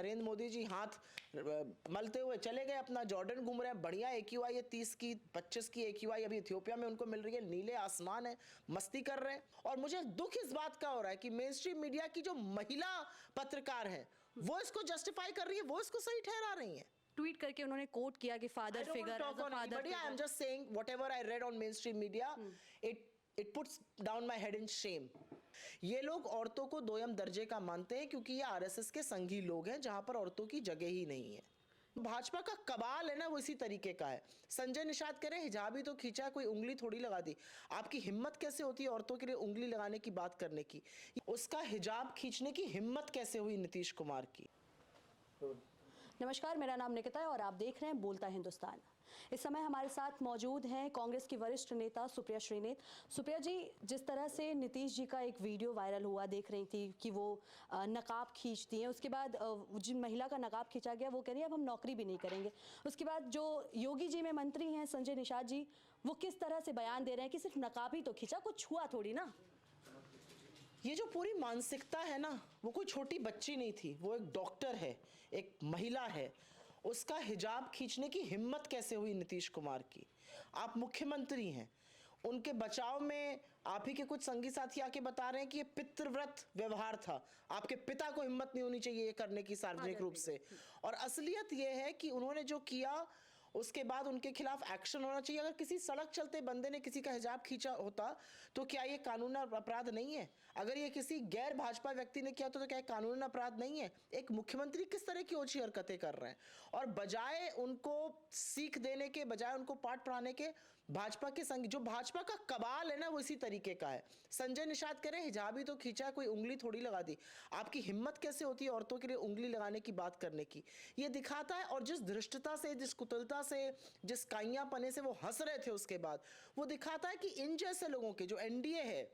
नरेंद्र मोदी जी हाथ मलते हुए चले गए, अपना जॉर्डन घूम रहे हैं, बढ़िया AQI है 30 की 25 की AQI अभी इथियोपिया में उनको मिल रही है, नीले आसमान है, मस्ती कर रहे हैं। और मुझे दुख इस बात का हो रहा है कि मेन स्ट्रीम मीडिया की जो महिला पत्रकार है वो इसको जस्टिफाई कर रही है, वो इसको सही ठहरा रही है। ट्वीट करके उन्होंने कोट किया कि father figure, I am just saying whatever I read on main stream media, it puts down my head in Shem. ये लोग औरतों को दोयम दर्जे का मानते हैं क्योंकि ये RSS के संगी लोग हैं जहां पर औरतों की जगह ही नहीं है। भाजपा का कबाल है ना, वो इसी तरीके का है। संजय निषाद कह रहे हिजाब ही तो खींचा, कोई उंगली थोड़ी लगा दी। आपकी हिम्मत कैसे होती है औरतों के लिए उंगली लगाने की बात करने की? उसका हिजाब खींचने की हिम्मत कैसे हुई नीतीश कुमार की? नमस्कार, मेरा नाम निकिता है और आप देख रहे हैं बोलता हिंदुस्तान। इस समय हमारे साथ मौजूद हैं कांग्रेस की वरिष्ठ नेता सुप्रिया श्रीनेत। सुप्रिया जी, जिस तरह से नीतीश जी का एक वीडियो वायरल हुआ, देख रही थी कि वो नकाब खींचती हैं, उसके बाद जिन महिला का नकाब खींचा गया वो कह रही है अब हम नौकरी भी नहीं करेंगे। उसके बाद जो योगी जी में मंत्री हैं संजय निषाद जी, वो किस तरह से बयान दे रहे हैं कि सिर्फ नकाब ही तो खींचा, कुछ हुआ थोड़ी ना। ये जो पूरी मानसिकता है ना, वो कोई छोटी बच्ची नहीं थी, वो एक डॉक्टर है, एक महिला है। उसका हिजाब खींचने की हिम्मत कैसे हुई नीतीश कुमार की? आप मुख्यमंत्री हैं, उनके बचाव में आप ही के कुछ संगी साथी आके बता रहे हैं कि ये पितृव्रत व्यवहार था। आपके पिता को हिम्मत नहीं होनी चाहिए ये करने की सार्वजनिक रूप से। और असलियत ये है कि उन्होंने जो किया उसके बाद उनके खिलाफ एक्शन होना चाहिए। अगर किसी सड़क चलते बंदे ने किसी का हिजाब खींचा होता तो क्या ये कानूनी अपराध नहीं है? अगर ये किसी गैर भाजपा व्यक्ति ने किया तो क्या कानूनी अपराध नहीं है? एक मुख्यमंत्री किस तरह की ओछी हरकतें कर रहे हैं, और बजाय उनको सीख देने के, बजाय उनको पाठ पढ़ाने के, भाजपा के संग जो भाजपा का कबाल है ना, वो इसी तरीके का है। संजय निषाद कह रहे हिजाब ही तो खींचा, कोई उंगली थोड़ी लगा दी। आपकी हिम्मत कैसे होती है औरतों के लिए उंगली लगाने की बात करने की? ये दिखाता है। और जिस धृष्टता से, जिस कुटिलता से, जिस काइयापने से वो हंस रहे थे उसके बाद, वो दिखाता है कि इन जैसे लोगों के, जो NDA है,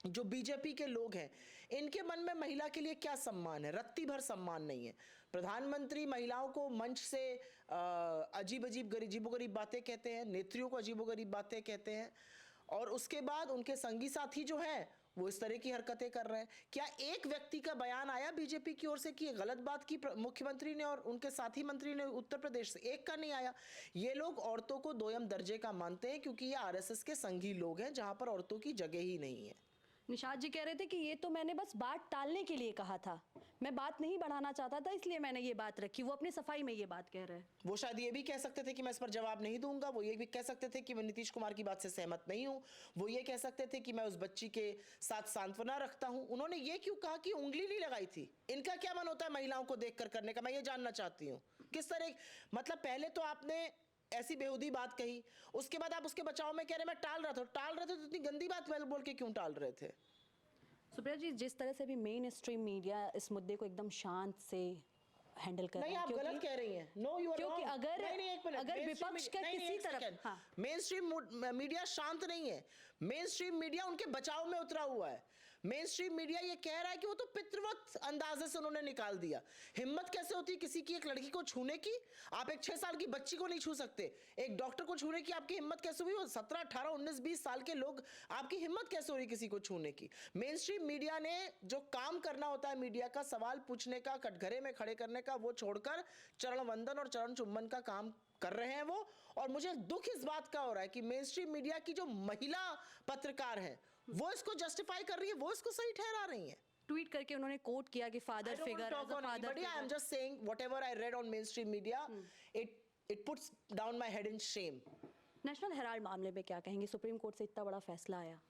जो बीजेपी के लोग हैं, इनके मन में महिला के लिए क्या सम्मान है? रत्ती भर सम्मान नहीं है। प्रधानमंत्री महिलाओं को मंच से अजीब गरीब बातें कहते हैं, नेत्रियों को अजीबोगरीब बातें कहते हैं, और उसके बाद उनके संगी साथी जो हैं वो इस तरह की हरकतें कर रहे हैं। क्या एक व्यक्ति का बयान आया बीजेपी की ओर से कि गलत बात की मुख्यमंत्री ने और उनके साथी मंत्री ने उत्तर प्रदेश से? एक का नहीं आया। ये लोग औरतों को दोयम दर्जे का मानते हैं क्योंकि ये RSS के संगी लोग हैं जहां पर औरतों की जगह ही नहीं है। निषाद जी कह रहे थे कि ये तो मैंने बस बात टालने के लिए कहा था, मैं बात नहीं बढ़ाना चाहता था, इसलिए मैंने ये बात रखी। वो अपनी सफाई में ये बात कह रहे हैं। वो शायद ये भी कह सकते थे कि मैं इस पर जवाब नहीं दूंगा। वो ये भी कह सकते थे कि मैं नीतीश कुमार की बात से सहमत नहीं हूं। वो ये कह सकते थे कि मैं उस बच्ची के साथ सांत्वना रखता हूं। उन्होंने ये क्यों कहा कि उंगली नहीं लगाई थी? इनका क्या मन होता है महिलाओं को देखकर करने का? मैं ये जानना चाहती हूँ किस तरह। मतलब पहले तो आपने ऐसी बेहूदी बात कही, उसके बाद आप उसके बचाव में कह रहे मैं टाल रहा था। तो इतनी गंदी बात बोल के क्यों टाल रहे थे? सुप्रिया जी, जिस तरह से भी मेन स्ट्रीम मीडिया इस मुद्दे को एकदम शांत से हैंडल कर रहे हैं, आप गलत कह रही हैं। No, you are wrong. क्योंकि अगर विपक्ष का किसी तरफ, मेन स्ट्रीम मीडिया शांत नहीं है। मेन स्ट्रीम मीडिया उनके बचाव में उतरा हुआ है। मेन स्ट्रीम मीडिया ये कह रहा है कि वो तो पितृवत अंदाजे से उन्होंने निकाल दिया। हिम्मत कैसे होती है किसी की एक लड़की को छूने की? आप एक 6 साल की बच्ची को नहीं छू सकते, एक डॉक्टर को छूने की आपकी हिम्मत कैसे हुई? 17, 18, 19, 20 साल के लोग, आपकी हिम्मत कैसे हो रही किसी को छूने की? मेन स्ट्रीम मीडिया ने जो काम करना होता है मीडिया का, सवाल पूछने का, कटघरे में खड़े करने का, वो छोड़कर चरण वंदन और चरण चुंबन का काम कर रहे हैं वो। और मुझे दुख इस बात का हो रहा है कि मेन स्ट्रीम मीडिया की जो महिला पत्रकार हैं वो इसको जस्टिफाई कर रही है, वो इसको सही ठहरा रही हैं। ट्वीट करके उन्होंने कोट किया कि father figure, I am just saying whatever I read on main stream media, it puts down my head in Shem. National Herald मामले में क्या कहेंगे? सुप्रीम कोर्ट से इतना बड़ा फैसला आया।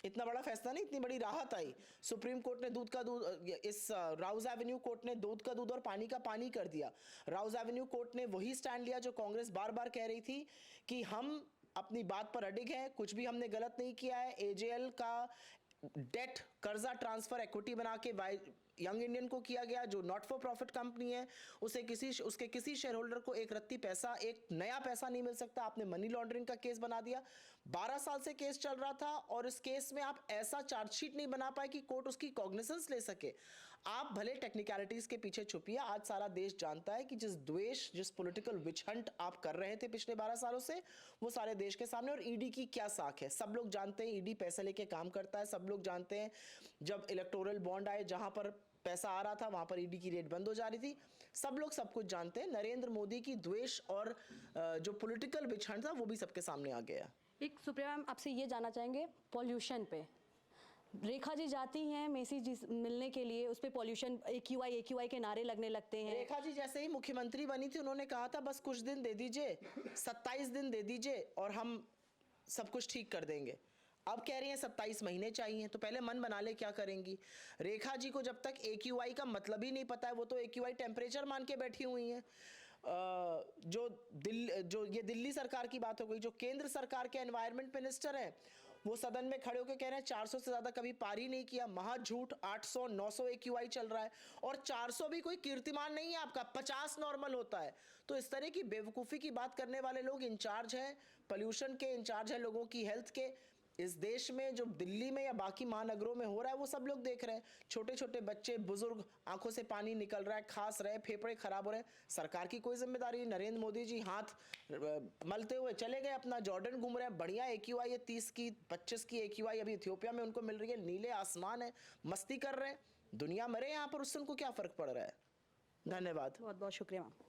इतना बड़ा फैसला नहीं, इतनी बड़ी राहत आई। सुप्रीम कोर्ट ने दूध का दूध, इस राउज एवेन्यू कोर्ट ने दूध का दूध और पानी का पानी कर दिया। राउज एवेन्यू कोर्ट ने वही स्टैंड लिया जो कांग्रेस बार बार कह रही थी कि हम अपनी बात पर अडिग हैं, कुछ भी हमने गलत नहीं किया है। AJL का डेट, कर्जा ट्रांसफर इक्विटी बना के यंग इंडियन को किया गया, जो नॉट फॉर प्रॉफिट कंपनी है, उसके किसी शेयर होल्डर को एक रत्ती पैसा, एक नया पैसा नहीं मिल सकता। आपने मनी लॉन्ड्रिंग का केस बना दिया। 12 साल से केस चल रहा था और इस केस में आप ऐसा चार्जशीट नहीं बना पाए कि कोर्ट उसकी कॉग्निजेंस ले सके। आप भले टेक्निकलिटीज के पीछे छुपिए, आज सारा देश जानता है कि जिस द्वेष, जिस पॉलिटिकल विच हंट आप कर रहे थे पिछले 12 सालों से, वो सारे देश के सामने। और ईडी की क्या साख है, सब लोग जानते हैं। ईडी पैसे लेके काम करता है, सब लोग जानते हैं। जब इलेक्टोरल बॉन्ड आए, जहां पर पैसा आ रहा था वहां पर ईडी की रेड बंद हो जा रही थी। सब लोग सब कुछ जानते हैं। नरेंद्र मोदी की द्वेष और जो पॉलिटिकल बिछड़ था वो भी सबके सामने आ गया। एक सुप्रिया मैम आपसे ये जानना चाहेंगे पॉल्यूशन पे, रेखा जी जाती हैं मेसी जी मिलने के लिए, उस पे पॉल्यूशन AQI के नारे लगने लगते हैं। रेखा जी जैसे ही मुख्यमंत्री बनी थी उन्होंने कहा था बस कुछ दिन दे दीजिए, 27 दिन दे दीजिए और हम सब कुछ ठीक कर देंगे। अब कह रही हैं 27 महीने चाहिए, तो पहले मन बना ले क्या करेंगी। रेखा जी को जब तक AQI का मतलब ही नहीं पता है, वो तो AQI टेम्परेचर मान के बैठी हुई हैं। जो ये दिल्ली सरकार की बात हो गई, जो केंद्र सरकार के एनवायरनमेंट मिनिस्टर हैं वो सदन में खड़े होकर कह रहे हैं 400 से ज्यादा कभी पार ही नहीं किया। महा झूठ, 800 900 AQI चल रहा है और 400 भी कोई कीर्तिमान नहीं है आपका, 50 नॉर्मल होता है। तो इस तरह की बेवकूफ़ी की बात करने वाले लोग इंचार्ज हैं पोल्यूशन के, इंचार्ज है लोगों की हेल्थ के। इस देश में जो दिल्ली में या बाकी महानगरों में हो रहा है वो सब लोग देख रहे हैं। छोटे छोटे बच्चे, बुजुर्ग, आंखों से पानी निकल रहा है, खांस रहे, फेफड़े खराब हो रहे हैं। सरकार की कोई जिम्मेदारी नहीं। नरेंद्र मोदी जी हाथ मलते हुए चले गए, अपना जॉर्डन घूम रहे हैं। बढ़िया AQI है, 30 की 25 की AQI अभी इथियोपिया में उनको मिल रही है। नीले आसमान है, मस्ती कर रहे हैं। दुनिया मरे यहाँ पर, उससे उनको क्या फर्क पड़ रहा है। धन्यवाद। बहुत बहुत शुक्रिया मैम।